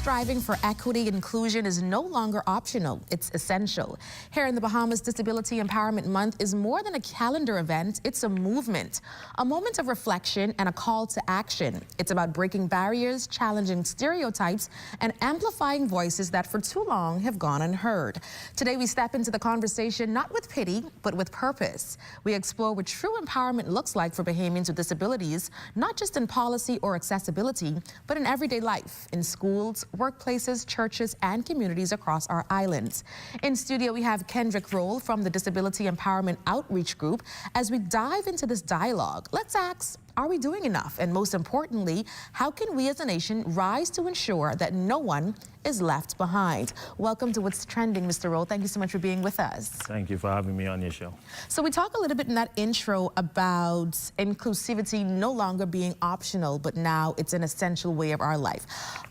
striving for equity and inclusion is no longer optional, it's essential. Here in the Bahamas, Disability Empowerment Month is more than a calendar event, it's a movement. A moment of reflection and a call to action. It's about breaking barriers, challenging stereotypes, and amplifying voices that for too long have gone unheard. Today we step into the conversation not with pity, but with purpose. We explore what true empowerment looks like for Bahamians with disabilities, not just in policy or accessibility, but in everyday life, in schools, workplaces, churches, and communities across our islands. In studio, we have Kendrick Rolle from the Disability Empowerment Outreach Group. As we dive into this dialogue, let's ask, are we doing enough? And most importantly, how can we as a nation rise to ensure that no one is left behind? Welcome to What's Trending, Mr. Rolle. Thank you so much for being with us. Thank you for having me on your show. So we talk a little bit in that intro about inclusivity no longer being optional, but now it's an essential way of our life.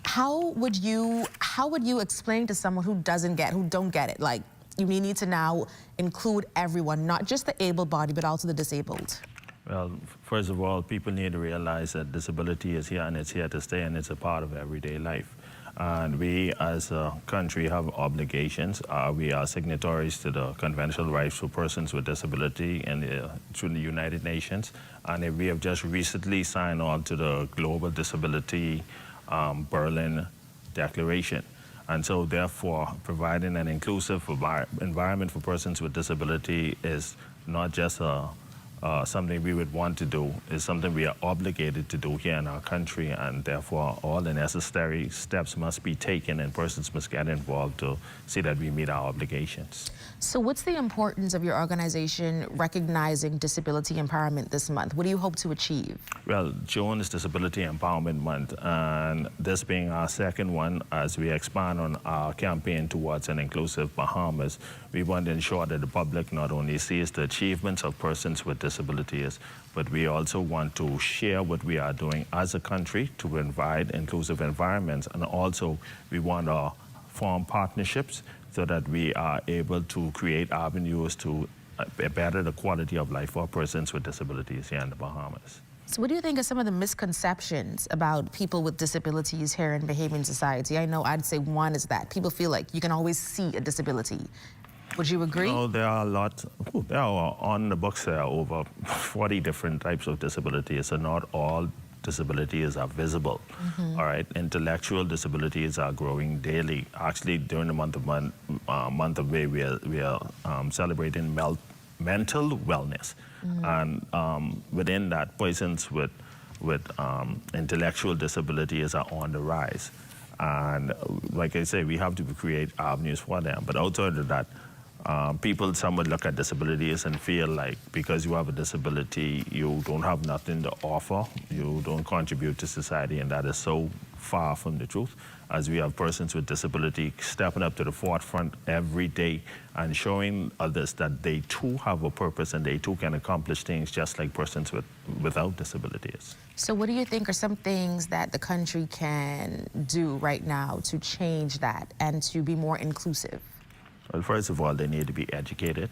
How would you explain to someone who don't get it, like you need to now include everyone, not just the able-bodied, but also the disabled? Well, first of all, people need to realize that disability is here and it's here to stay, and it's a part of everyday life. And we as a country have obligations. We are signatories to the Convention on Rights for Persons with Disability through the United Nations. And we have just recently signed on to the Global Disability Berlin Declaration. And so therefore, providing an inclusive environment for persons with disability is not just something we would want to do, is something we are obligated to do here in our country, and therefore all the necessary steps must be taken and persons must get involved to see that we meet our obligations. So what's the importance of your organization recognizing disability empowerment this month? What do you hope to achieve? Well, June is Disability Empowerment Month, and this being our second one, as we expand on our campaign towards an inclusive Bahamas, we want to ensure that the public not only sees the achievements of persons with disabilities, but we also want to share what we are doing as a country to provide inclusive environments, and also we want to form partnerships so that we are able to create avenues to better the quality of life for persons with disabilities here in the Bahamas. So what do you think are some of the misconceptions about people with disabilities here in Bahamian society? I know I'd say one is that people feel like you can always see a disability. Would you agree? No, there are a lot. There are on the books, there are over 40 different types of disabilities, so not all disabilities are visible. All right, intellectual disabilities are growing daily. Actually, during the month of May, we are celebrating mental wellness, and within that, persons with intellectual disabilities are on the rise. And like I say, we have to create avenues for them. But outside of that, some would look at disabilities and feel like because you have a disability, you don't have nothing to offer, you don't contribute to society, and that is so far from the truth, as we have persons with disability stepping up to the forefront every day and showing others that they too have a purpose and they too can accomplish things just like persons without disabilities. So what do you think are some things that the country can do right now to change that and to be more inclusive? Well, first of all, they need to be educated.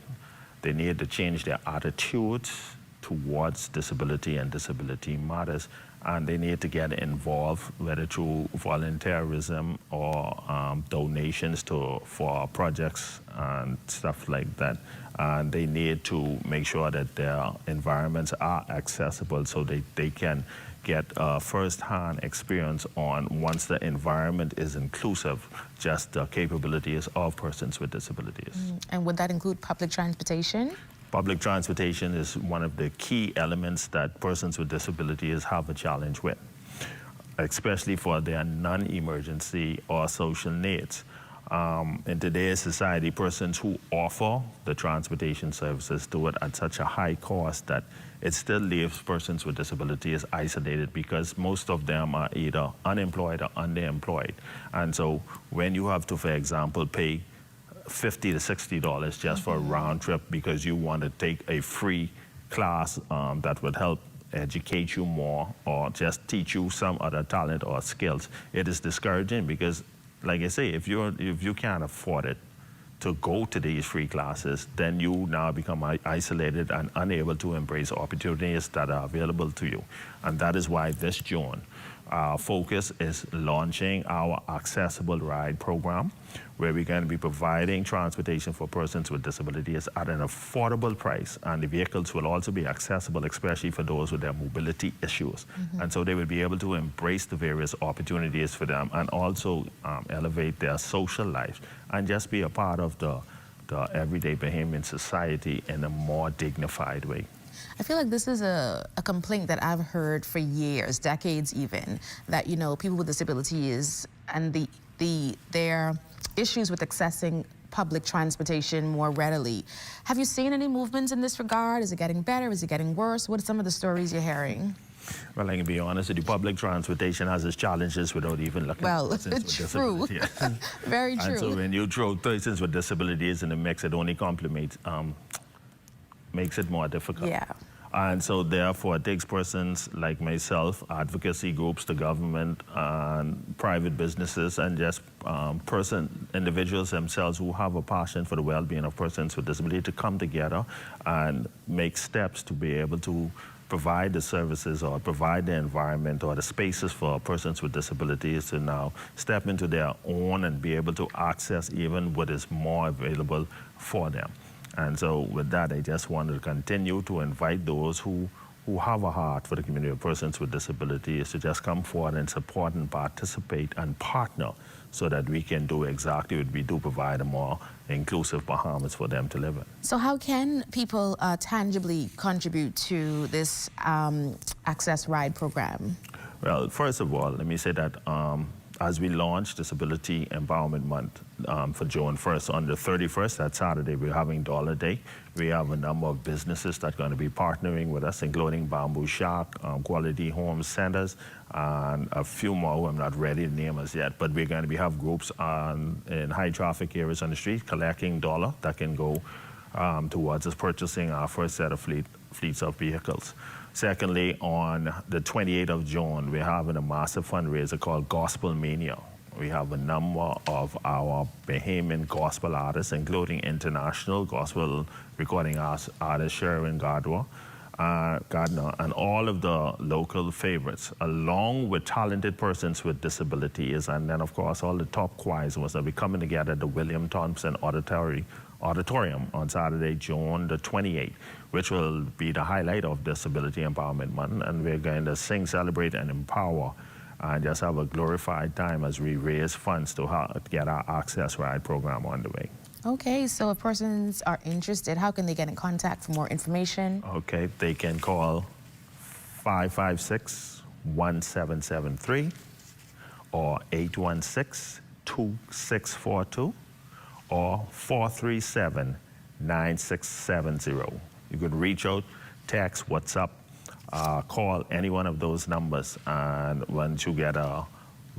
They need to change their attitudes towards disability and disability matters, and they need to get involved, whether through volunteerism or donations for projects and stuff like that. And they need to make sure that their environments are accessible so they can get a first-hand experience on, once the environment is inclusive, just the capabilities of persons with disabilities. And would that include public transportation? Public transportation is one of the key elements that persons with disabilities have a challenge with, especially for their non-emergency or social needs. In today's society, persons who offer the transportation services do it at such a high cost that it still leaves persons with disabilities isolated, because most of them are either unemployed or underemployed. And so when you have to, for example, pay $50 to $60 just for a round trip because you want to take a free class that would help educate you more or just teach you some other talent or skills, it is discouraging, because like I say, if you can't afford it to go to these free classes, then you now become isolated and unable to embrace opportunities that are available to you. And that is why this June, Our focus is launching our Accessible Ride program, where we're going to be providing transportation for persons with disabilities at an affordable price, and the vehicles will also be accessible, especially for those with their mobility issues. And so they will be able to embrace the various opportunities for them, and also elevate their social life and just be a part of the everyday Bahamian society in a more dignified way. I feel like this is a complaint that I've heard for years, decades even, that, you know, people with disabilities and their issues with accessing public transportation more readily. Have you seen any movements in this regard? Is it getting better? Is it getting worse? What are some of the stories you're hearing? Well, I can be honest with you, public transportation has its challenges without even looking at persons with true. disabilities. Very true. And so when you throw persons with disabilities in the mix, it only makes it more difficult. Yeah. And so therefore it takes persons like myself, advocacy groups, the government, and private businesses, and just individuals themselves who have a passion for the well-being of persons with disability to come together and make steps to be able to provide the services or provide the environment or the spaces for persons with disabilities to now step into their own and be able to access even what is more available for them. And so with that, I just wanted to continue to invite those who have a heart for the community of persons with disabilities to just come forward and support and participate and partner so that we can do exactly what we do, provide a more inclusive Bahamas for them to live in. So how can people tangibly contribute to this Access Ride program? Well, first of all, let me say that as we launch Disability Empowerment Month for June 1st, on the 31st, that Saturday, we're having Dollar Day. We have a number of businesses that are going to be partnering with us, including Bamboo Shack, Quality Home Centers, and a few more who I'm not ready to name as yet. But we're going to have groups in high traffic areas on the street collecting dollar that can go towards us purchasing our first set of fleets of vehicles. Secondly, on the 28th of June, we're having a massive fundraiser called Gospel Mania. We have a number of our Bahamian gospel artists, including international gospel recording artist Sharon Gardner, and all of the local favorites, along with talented persons with disabilities, and then, of course, all the top choirs will be coming together at the William Thompson Auditorium on Saturday, June the 28th, which will be the highlight of Disability Empowerment Month, and we're going to sing, celebrate, and empower, and just have a glorified time as we raise funds to get our Access Ride program on the way. Okay, so if persons are interested, how can they get in contact for more information? Okay, they can call 556-1773 or 816-2642 or 437-9670. You could reach out, text, WhatsApp, call any one of those numbers, and once you get a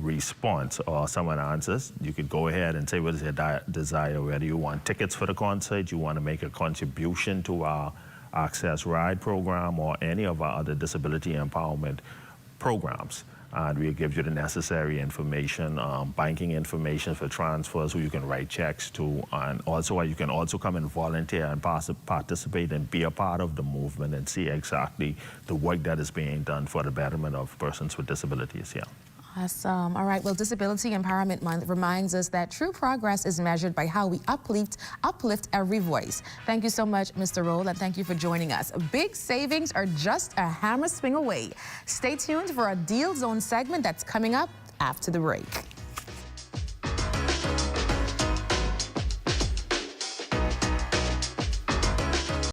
response or someone answers, you could go ahead and say what is your desire, whether you want tickets for the concert, you want to make a contribution to our Access Ride program or any of our other disability empowerment programs. And we'll give you the necessary information, banking information for transfers, who you can write checks to, and also you can also come and volunteer and participate and be a part of the movement and see exactly the work that is being done for the betterment of persons with disabilities here. Awesome. All right. Well, Disability Empowerment Month reminds us that true progress is measured by how we uplift every voice. Thank you so much, Mr. Rolle, and thank you for joining us. Big savings are just a hammer swing away. Stay tuned for our Deal Zone segment that's coming up after the break.